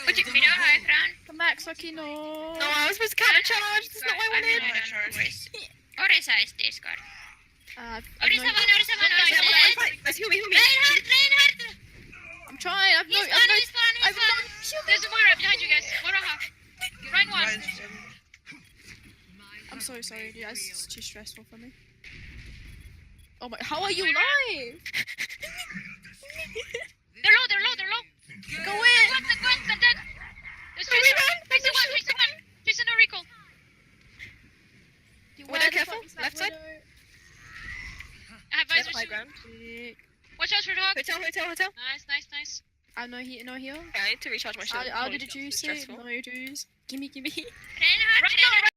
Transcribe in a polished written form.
Would you be no high ground? Come back, Saki, no. No, I was supposed to counter charge. That's not what I wanted. Orisa is Discord. I've Orisa no, one, Let's heal me. Reinhardt! I'm trying. I've no. He's one. There's a Moira behind you guys. Moira half. Rank one. I'm so sorry, dude. It's too stressful for me. Oh my! How are you alive? They're low. Go in. Go in, they're dead. There's Tracer one. Tracer no recall. Widow, careful. Left side. I have Yes, visor high soon. ground. Watch out for the hog. Hotel. Nice. I no heal. Okay, I need to recharge my shield. I'll do the It's juice. stressful. No juice. Gimme. Reinhardt.